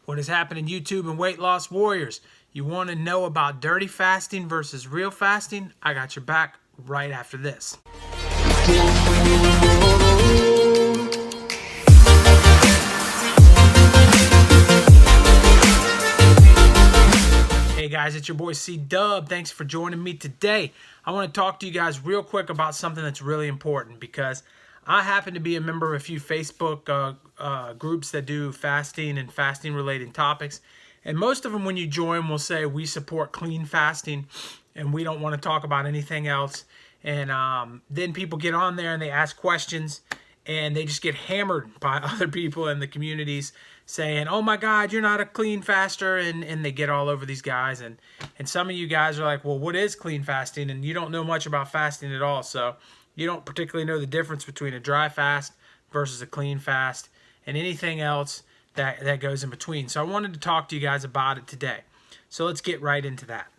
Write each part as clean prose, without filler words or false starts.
What is happening, YouTube and weight loss warriors? You want to know about dirty fasting versus real fasting? I got your back right after this. Hey guys, it's your boy C-Dub. Thanks for joining me today. I want to talk to you guys real quick about something that's really important because I happen to be a member of a few Facebook groups that do fasting and fasting related topics. And most of them, when you join, will say we support clean fasting and we don't want to talk about anything else. And then people get on there and they ask questions and they just get hammered by other people in the communities saying, oh my God, you're not a clean faster, and they get all over these guys. And some of you guys are like, well, what is clean fasting? And you don't know much about fasting at all, so you don't particularly know the difference between a dry fast versus a clean fast and anything else that goes in between. So I wanted to talk to you guys about it today. So let's get right into that.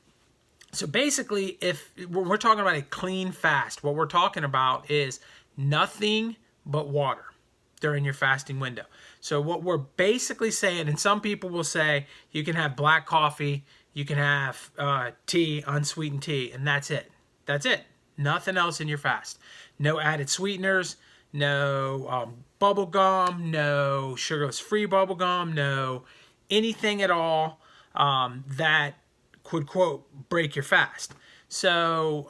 So basically, if we're talking about a clean fast, what we're talking about is nothing but water during your fasting window. So what we're basically saying, and some people will say you can have black coffee, you can have tea, unsweetened tea, and that's it. That's it. Nothing else in your fast. No added sweeteners, no bubble gum, no sugarless-free bubble gum, no anything at all that could, quote, break your fast. So,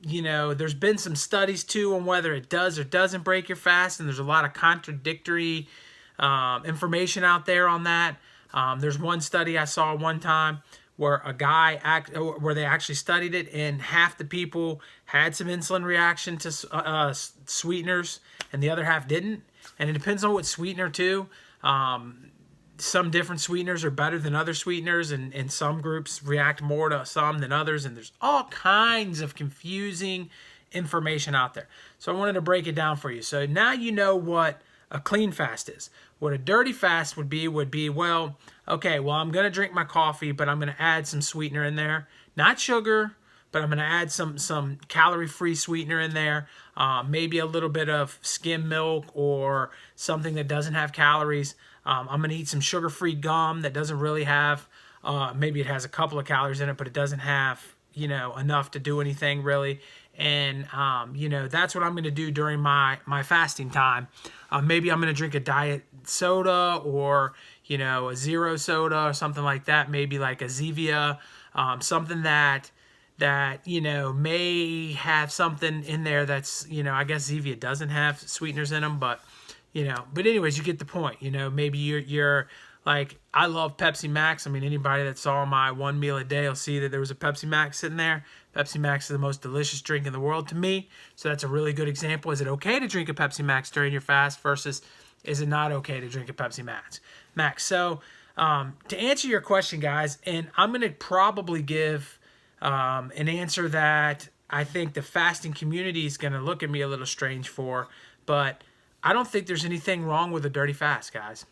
you know, there's been some studies too on whether it does or doesn't break your fast, and there's a lot of contradictory information out there on that. There's one study I saw one time where where they actually studied it, and half the people had some insulin reaction to sweeteners, and the other half didn't. And it depends on what sweetener too. Some different sweeteners are better than other sweeteners, and some groups react more to some than others, and there's all kinds of confusing information out there. So I wanted to break it down for you. So now you know what a clean fast is. What a dirty fast would be, well, okay, well, I'm going to drink my coffee, but I'm going to add some sweetener in there. Not sugar, but I'm going to add some calorie-free sweetener in there. Maybe a little bit of skim milk or something that doesn't have calories. I'm going to eat some sugar-free gum that doesn't really have, maybe it has a couple of calories in it, but it doesn't have, you know, enough to do anything really. And, you know, that's what I'm going to do during my fasting time. Maybe I'm going to drink a diet soda or, you know, a zero soda or something like that. Maybe like a Zevia, something that, you know, may have something in there that's, you know, I guess Zevia doesn't have sweeteners in them, but, you know, but anyways, you get the point. You know, maybe you're like, I love Pepsi Max. I mean, anybody that saw my one meal a day will see that there was a Pepsi Max sitting there. Pepsi Max is the most delicious drink in the world to me. So that's a really good example. Is it okay to drink a Pepsi Max during your fast versus is it not okay to drink a Pepsi Max? So to answer your question, guys, and I'm going to probably give an answer that I think the fasting community is going to look at me a little strange for, but I don't think there's anything wrong with a dirty fast, guys.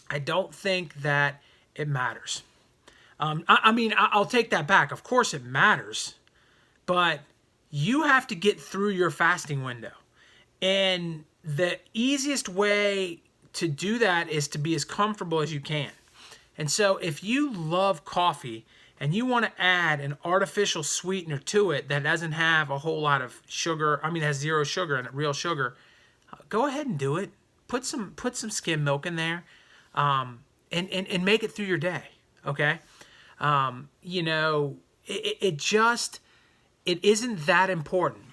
I don't think that it matters. I mean, I'll take that back. Of course it matters, but you have to get through your fasting window. And the easiest way to do that is to be as comfortable as you can. And so if you love coffee and you want to add an artificial sweetener to it that doesn't have a whole lot of sugar, I mean, it has zero sugar in it, real sugar, go ahead and do it. Put some skim milk in there, and make it through your day. Okay, you know, it isn't that important.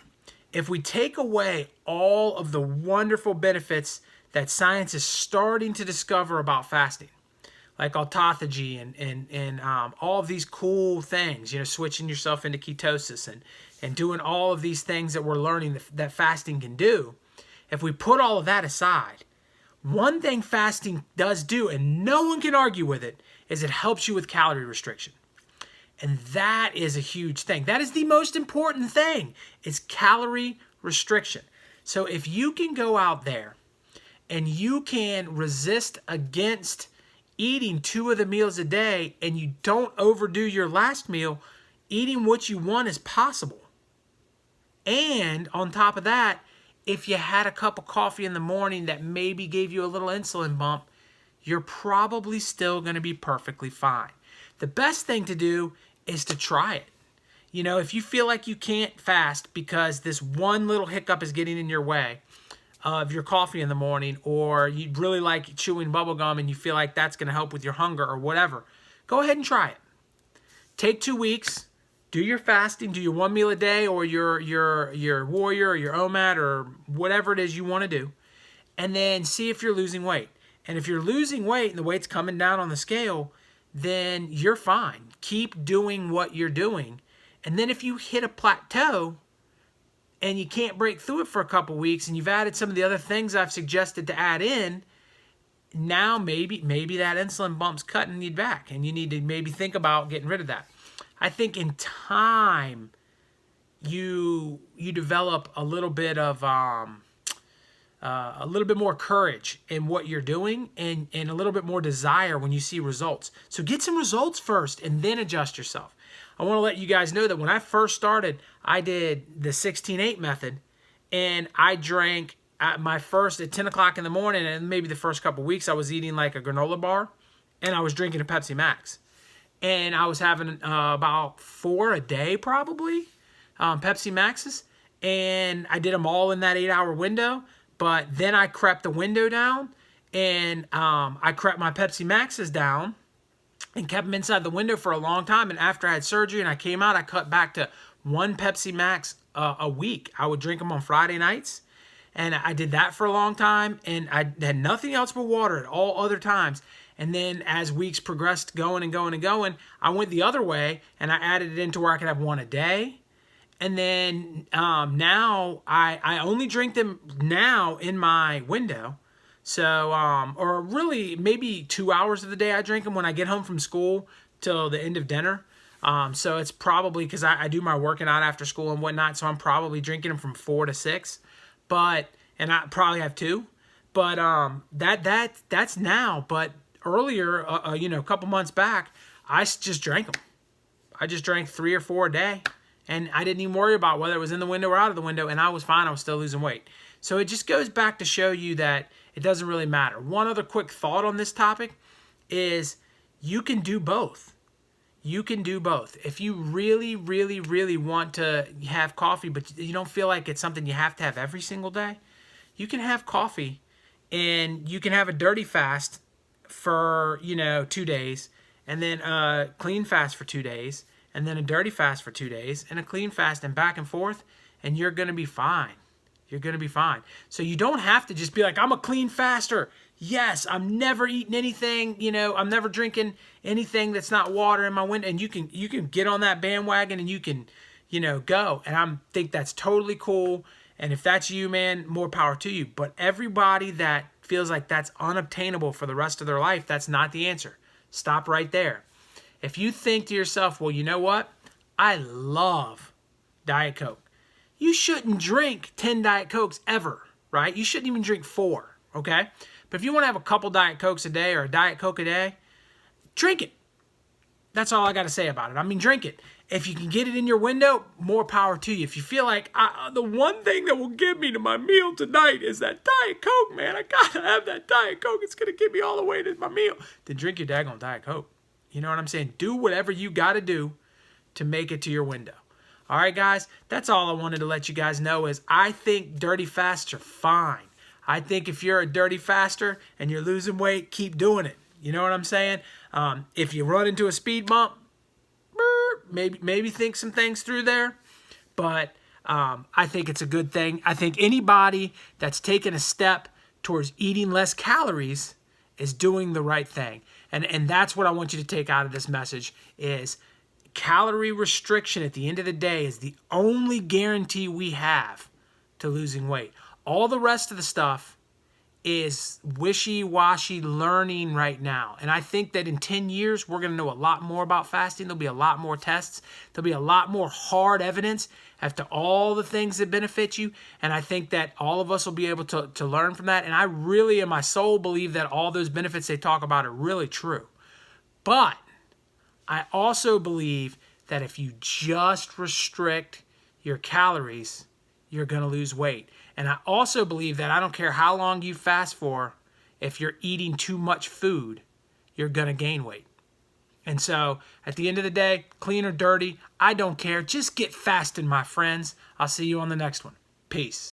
If we take away all of the wonderful benefits that science is starting to discover about fasting, like autophagy and all of these cool things, you know, switching yourself into ketosis and doing all of these things that we're learning that fasting can do. If we put all of that aside, one thing fasting does do, and no one can argue with it, is it helps you with calorie restriction. And that is a huge thing. That is the most important thing, is calorie restriction. So if you can go out there and you can resist against eating 2 of the meals a day and you don't overdo your last meal, eating what you want is possible. And on top of that, if you had a cup of coffee in the morning that maybe gave you a little insulin bump, you're probably still going to be perfectly fine. The best thing to do is to try it. You know, if you feel like you can't fast because this one little hiccup is getting in your way of your coffee in the morning, or you really like chewing bubble gum and you feel like that's going to help with your hunger or whatever, go ahead and try it. Take 2 weeks, do your fasting, do your 1 meal a day, or your warrior or your OMAD or whatever it is you want to do, and then see if you're losing weight. And if you're losing weight and the weight's coming down on the scale, then you're fine. Keep doing what you're doing. And then if you hit a plateau and you can't break through it for a couple weeks and you've added some of the other things I've suggested to add in, now maybe that insulin bump's cutting you back and you need to maybe think about getting rid of that. I think in time you develop a little bit of a little bit more courage in what you're doing and a little bit more desire when you see results. So get some results first and then adjust yourself. I want to let you guys know that when I first started, I did the 16-8 method, and I drank at at 10 o'clock in the morning, and maybe the first couple weeks I was eating like a granola bar, and I was drinking a Pepsi Max. And I was having about 4 a day probably, Pepsi Maxes, and I did them all in that 8-hour window. But then I crept the window down, and I crept my Pepsi Maxes down and kept them inside the window for a long time. And after I had surgery and I came out, I cut back to 1 Pepsi Max a week. I would drink them on Friday nights, and I did that for a long time. And I had nothing else but water at all other times. And then as weeks progressed, going and going and going, I went the other way, and I added it into where I could have 1 a day. And then now I only drink them now in my window. So, or really maybe 2 hours of the day I drink them when I get home from school till the end of dinner. So it's probably because I do my working out after school and whatnot. So I'm probably drinking them from 4 to 6, and I probably have 2. But that's now. But earlier, a couple months back, I just drank them. I just drank 3 or 4 a day. And I didn't even worry about whether it was in the window or out of the window, and I was fine. I was still losing weight. So it just goes back to show you that it doesn't really matter. One other quick thought on this topic is you can do both. You can do both. If you really, really, really want to have coffee, but you don't feel like it's something you have to have every single day, you can have coffee, and you can have a dirty fast for 2 days, and then a clean fast for 2 days, and then a dirty fast for 2 days, and a clean fast, and back and forth, and you're going to be fine. You're going to be fine. So you don't have to just be like, I'm a clean faster. Yes, I'm never eating anything, I'm never drinking anything that's not water in my window. And you can get on that bandwagon and you can, go. And I think that's totally cool. And if that's you, man, more power to you. But everybody that feels like that's unobtainable for the rest of their life, that's not the answer. Stop right there. If you think to yourself, well, you know what? I love Diet Coke. You shouldn't drink 10 Diet Cokes ever, right? You shouldn't even drink 4, okay? But if you want to have a couple Diet Cokes a day or a Diet Coke a day, drink it. That's all I got to say about it. I mean, drink it. If you can get it in your window, more power to you. If you feel like the one thing that will get me to my meal tonight is that Diet Coke, man. I got to have that Diet Coke. It's going to get me all the way to my meal. Then drink your daggone Diet Coke. You know what I'm saying? Do whatever you got to do to make it to your window. All right, guys, that's all I wanted to let you guys know is I think dirty fasts are fine. I think if you're a dirty faster and you're losing weight, keep doing it. You know what I'm saying? If you run into a speed bump, maybe think some things through there. But I think it's a good thing. I think anybody that's taken a step towards eating less calories is doing the right thing. And that's what I want you to take out of this message is calorie restriction at the end of the day is the only guarantee we have to losing weight. All the rest of the stuff is wishy-washy learning right now. And I think that in 10 years, we're going to know a lot more about fasting. There'll be a lot more tests. There'll be a lot more hard evidence as to all the things that benefit you. And I think that all of us will be able to learn from that. And I really, in my soul, believe that all those benefits they talk about are really true. But I also believe that if you just restrict your calories, you're going to lose weight. And I also believe that I don't care how long you fast for, if you're eating too much food, you're going to gain weight. And so at the end of the day, clean or dirty, I don't care. Just get fasting, my friends. I'll see you on the next one. Peace.